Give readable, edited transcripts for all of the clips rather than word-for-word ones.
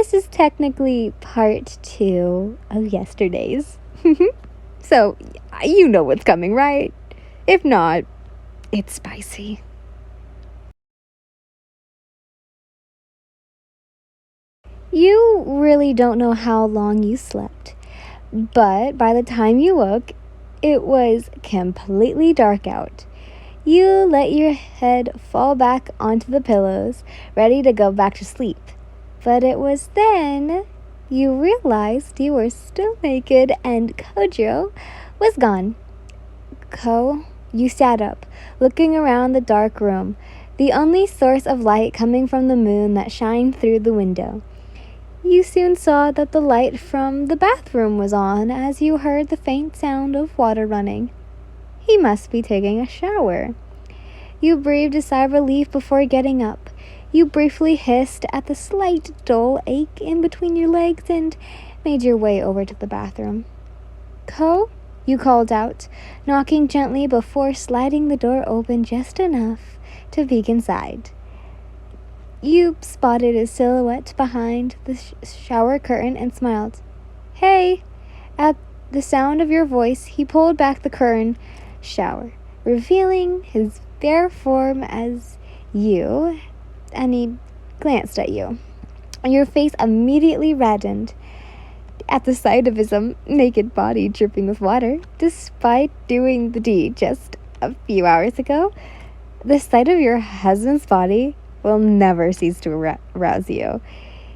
This is technically part 2 of yesterday's. So, you know what's coming, right? If not, it's spicy. You really don't know how long you slept, but by the time you woke, it was completely dark out. You let your head fall back onto the pillows, ready to go back to sleep. But it was then you realized you were still naked and Kojo was gone. You sat up, looking around the dark room, the only source of light coming from the moon that shined through the window. You soon saw that the light from the bathroom was on as you heard the faint sound of water running. He must be taking a shower. You breathed a sigh of relief before getting up. You briefly hissed at the slight dull ache in between your legs and made your way over to the bathroom. "Ko?" you called out, knocking gently before sliding the door open just enough to peek inside. You spotted his silhouette behind the shower curtain and smiled. "Hey!" At the sound of your voice, he pulled back the curtain shower, revealing his bare form as you, and he glanced at you. Your face immediately reddened at the sight of his naked body dripping with water. Despite doing the deed just a few hours ago, the sight of your husband's body will never cease to arouse you.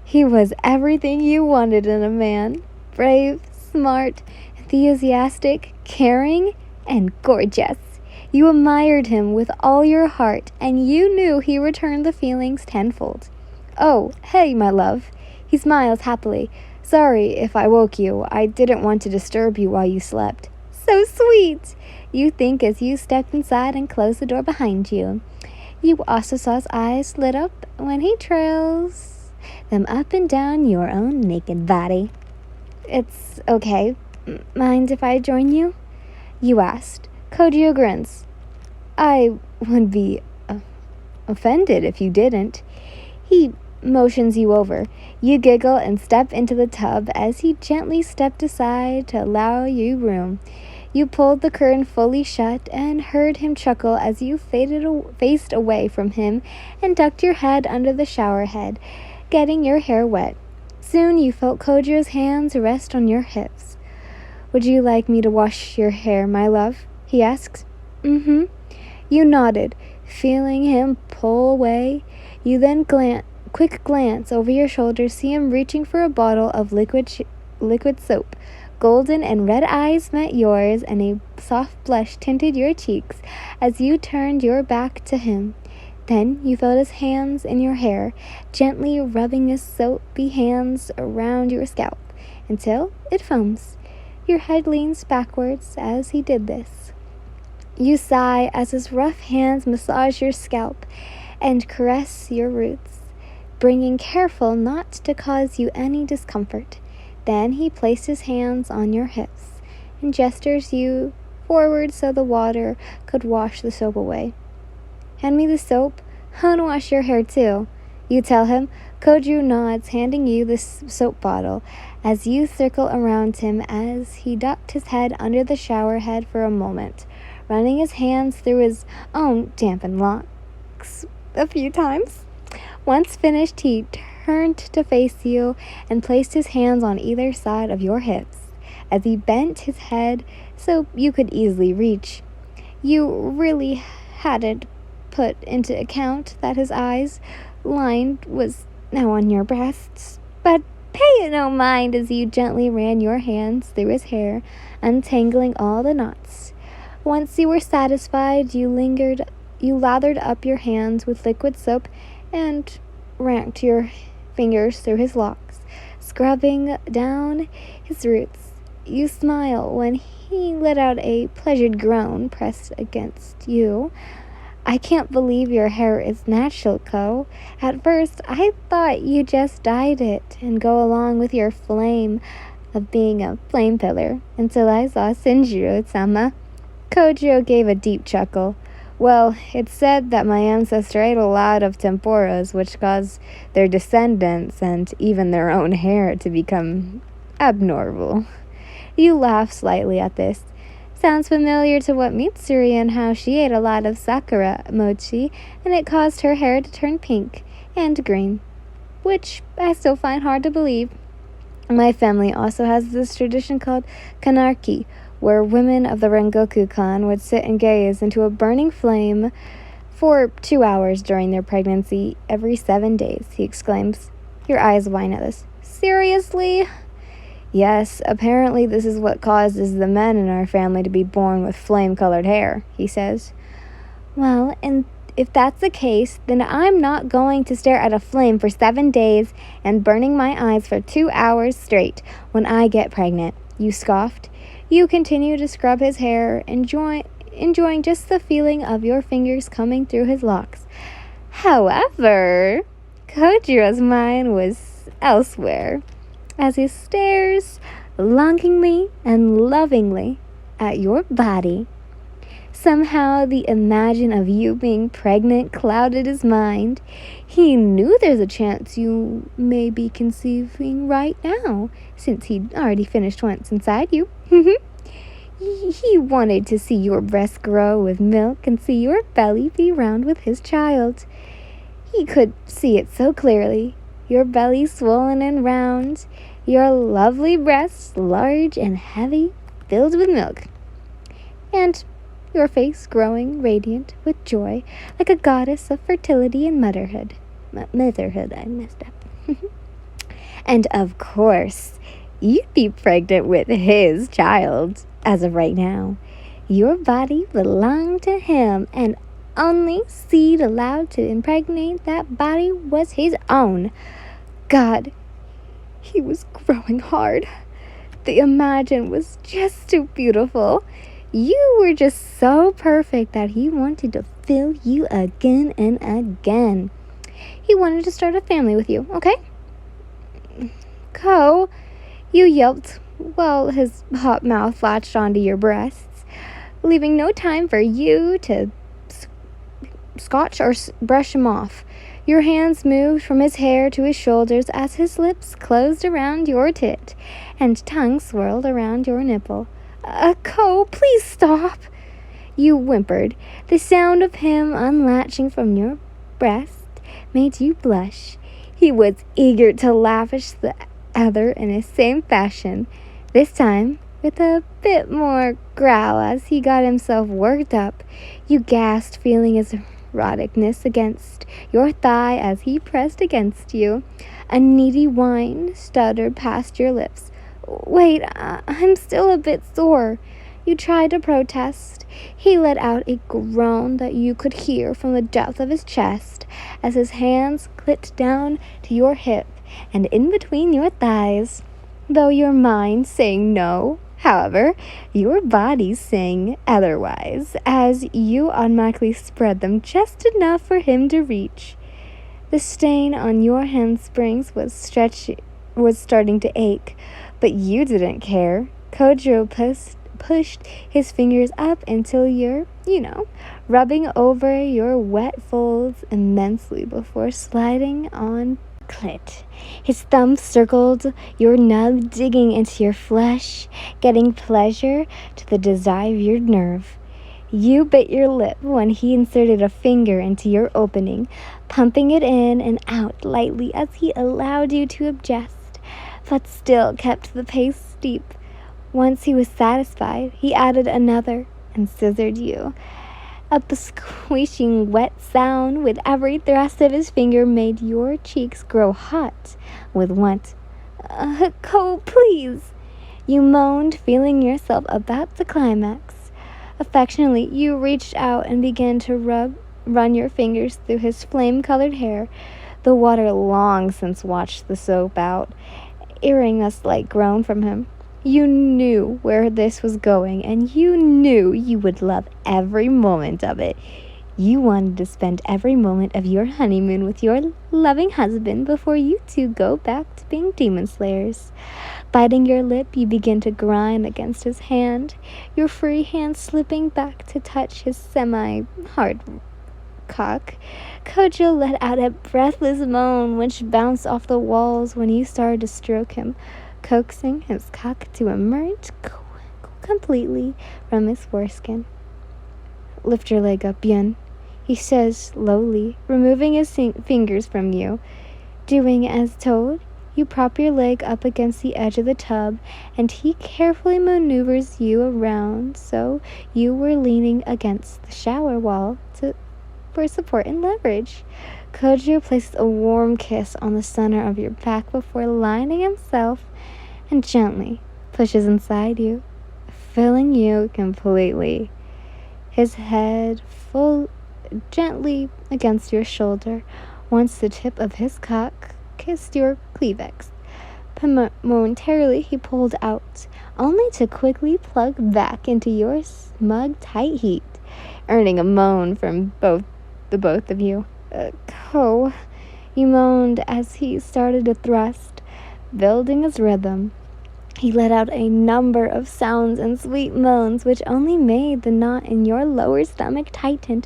He was everything you wanted in a man: brave, smart, enthusiastic, caring, and gorgeous. You admired him with all your heart, and you knew he returned the feelings tenfold. "Oh, hey, my love." He smiles happily. "Sorry if I woke you. I didn't want to disturb you while you slept." "So sweet," you think as you stepped inside and closed the door behind you. You also saw his eyes lit up when he trails them up and down your own naked body. "It's okay. Mind if I join you?" you asked. Kojo grins. "I would be offended if you didn't." He motions you over. You giggle and step into the tub as he gently stepped aside to allow you room. You pulled the curtain fully shut and heard him chuckle as you faced away from him and tucked your head under the shower head, getting your hair wet. Soon you felt Kojo's hands rest on your hips. "Would you like me to wash your hair, my love?" he asks. "Mm-hmm." You nodded, feeling him pull away. You then quick glance over your shoulder, see him reaching for a bottle of liquid soap. Golden and red eyes met yours, and a soft blush tinted your cheeks as you turned your back to him. Then you felt his hands in your hair, gently rubbing his soapy hands around your scalp until it foams. Your head leans backwards as he did this. You sigh as his rough hands massage your scalp and caress your roots, being careful not to cause you any discomfort. Then he placed his hands on your hips and gestures you forward so the water could wash the soap away. "Hand me the soap. I want to wash your hair too," you tell him. Kojo nods, handing you the soap bottle as you circle around him as he ducked his head under the shower head for a moment, running his hands through his own dampened locks a few times. Once finished, he turned to face you and placed his hands on either side of your hips as he bent his head so you could easily reach. You really hadn't put into account that his eyes line was now on your breasts, but pay no mind as you gently ran your hands through his hair, untangling all the knots. Once you were satisfied, you lathered up your hands with liquid soap and ranked your fingers through his locks, scrubbing down his roots. You smile when he let out a pleasured groan pressed against you. "I can't believe your hair is natural, Ko. At first, I thought you just dyed it and go along with your flame of being a flame pillar until I saw Shinjiro-sama." Kojo gave a deep chuckle. Well, it's said that my ancestor ate a lot of temporas, which caused their descendants and even their own hair to become abnormal. You laugh slightly at this. Sounds familiar to what Mitsuri and how she ate a lot of sakura mochi, and it caused her hair to turn pink and green, which I still find hard to believe. My family also has this tradition called kanarki, where women of the Rengoku clan would sit and gaze into a burning flame for 2 hours during their pregnancy every 7 days, he exclaims. Your eyes widen at this. Seriously? Yes, apparently this is what causes the men in our family to be born with flame-colored hair, he says. Well, and if that's the case, then I'm not going to stare at a flame for 7 days and burning my eyes for 2 hours straight when I get pregnant, you scoffed. You continue to scrub his hair, enjoying just the feeling of your fingers coming through his locks. However, Kojiro's mind was elsewhere as he stares longingly and lovingly at your body. Somehow the imagine of you being pregnant clouded his mind. He knew there's a chance you may be conceiving right now, since he'd already finished once inside you. He wanted to see your breast grow with milk and see your belly be round with his child. He could see it so clearly. Your belly swollen and round, your lovely breasts large and heavy, filled with milk, and your face growing radiant with joy, like a goddess of fertility and motherhood. Motherhood, I messed up. And of course, you'd be pregnant with his child, as of right now. Your body belonged to him, and only seed allowed to impregnate that body was his own. God, he was growing hard. The imagine was just too beautiful. You were just so perfect that he wanted to fill you again and again. He wanted to start a family with you, okay? Ko, you yelped while his hot mouth latched onto your breasts, leaving no time for you to scotch or brush him off. Your hands moved from his hair to his shoulders as his lips closed around your tit and tongue swirled around your nipple. Ko, please stop, you whimpered. The sound of him unlatching from your breast made you blush. He was eager to lavish the other in the same fashion, this time with a bit more growl as he got himself worked up. You gasped, feeling his eroticness against your thigh as he pressed against you. A needy whine stuttered past your lips. Wait, I'm still a bit sore. You tried to protest. He let out a groan that you could hear from the depth of his chest as his hands clipped down to your hip and in between your thighs. Though your mind saying no, however, your body saying otherwise, as you automatically spread them just enough for him to reach. The stain on your handsprings was starting to ache, but you didn't care. Kojiro pushed his fingers up until you're, rubbing over your wet folds immensely before sliding on clit. His thumb circled your nub, digging into your flesh, getting pleasure to the desired nerve. You bit your lip when he inserted a finger into your opening, pumping it in and out lightly as he allowed you to adjust, but still kept the pace steep. Once he was satisfied, he added another and scissored you. A squishing wet sound with every thrust of his finger made your cheeks grow hot with want. Ko, please, you moaned, feeling yourself about to climax. Affectionately, you reached out and began to run your fingers through his flame-colored hair. The water long since washed the soap out, earring a slight groan from him. You knew where this was going, and you knew you would love every moment of it. You wanted to spend every moment of your honeymoon with your loving husband before you two go back to being demon slayers. Biting your lip, you begin to grind against his hand, your free hand slipping back to touch his semi-hard cock. Kojo let out a breathless moan which bounced off the walls when you started to stroke him, coaxing his cock to emerge completely from his foreskin. Lift your leg up, Yun, he says slowly, removing his fingers from you. Doing as told, you prop your leg up against the edge of the tub, and he carefully maneuvers you around so you were leaning against the shower wall for support and leverage. Kojo places a warm kiss on the center of your back before lining himself and gently pushes inside you, filling you completely. His head full gently against your shoulder once the tip of his cock kissed your cleavage. Momentarily he pulled out, only to quickly plug back into your smug tight heat, earning a moan from the both of you. Ko, you moaned as he started to thrust, building his rhythm. He let out a number of sounds and sweet moans which only made the knot in your lower stomach tighten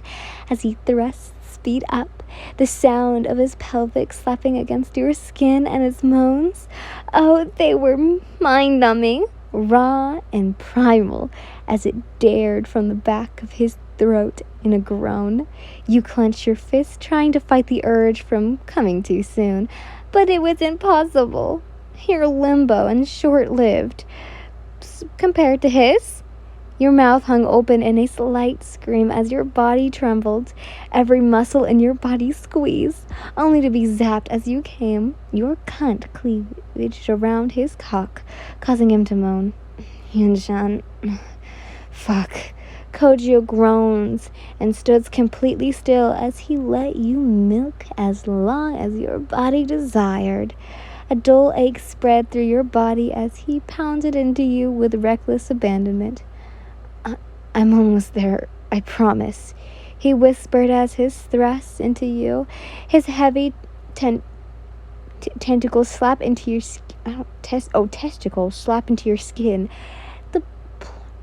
as he thrust speed up. The sound of his pelvic slapping against your skin and his moans, oh, they were mind-numbing, raw and primal as it dared from the back of his throat in a groan. You clenched your fist, trying to fight the urge from coming too soon, but it was impossible. Your limbo and short-lived compared to his. Your mouth hung open in a slight scream as your body trembled, every muscle in your body squeezed, only to be zapped as you came, your cunt cleavage around his cock, causing him to moan. Yun-chan. Fuck. Kojo groans and stood completely still as he let you milk as long as your body desired. A dull ache spread through your body as he pounded into you with reckless abandonment. I'm almost there, I promise, he whispered as his thrust into you, his heavy tentacles slap into your testicles slap into your skin. The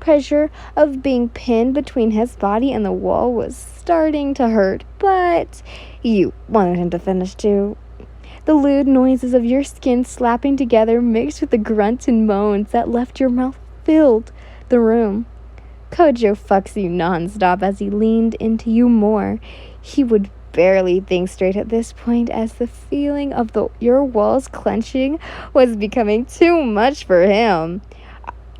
pressure of being pinned between his body and the wall was starting to hurt, but you wanted him to finish too. The lewd noises of your skin slapping together mixed with the grunts and moans that left your mouth filled the room. Kojo fucks you nonstop as he leaned into you more. He would barely think straight at this point as the feeling of your walls clenching was becoming too much for him.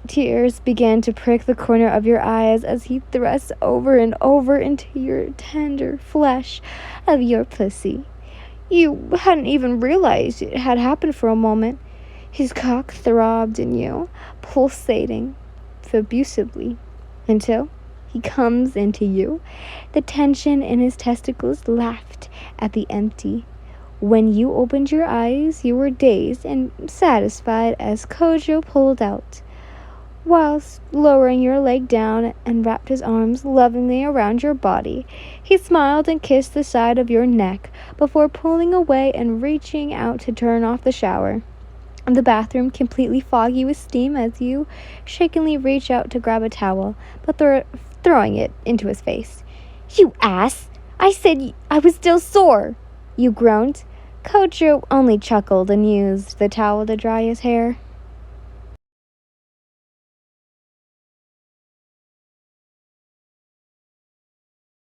Tears began to prick the corner of your eyes as he thrust over and over into your tender flesh of your pussy. You hadn't even realized it had happened for a moment. His cock throbbed in you, pulsating abusively, until he comes into you. The tension in his testicles laughed at the empty. When you opened your eyes, you were dazed and satisfied as Kojo pulled out, whilst lowering your leg down and wrapped his arms lovingly around your body. He smiled and kissed the side of your neck before pulling away and reaching out to turn off the shower. The bathroom completely foggy with steam as you shakingly reach out to grab a towel, but throwing it into his face. You ass! I said I was still sore! You groaned. Kojo only chuckled and used the towel to dry his hair.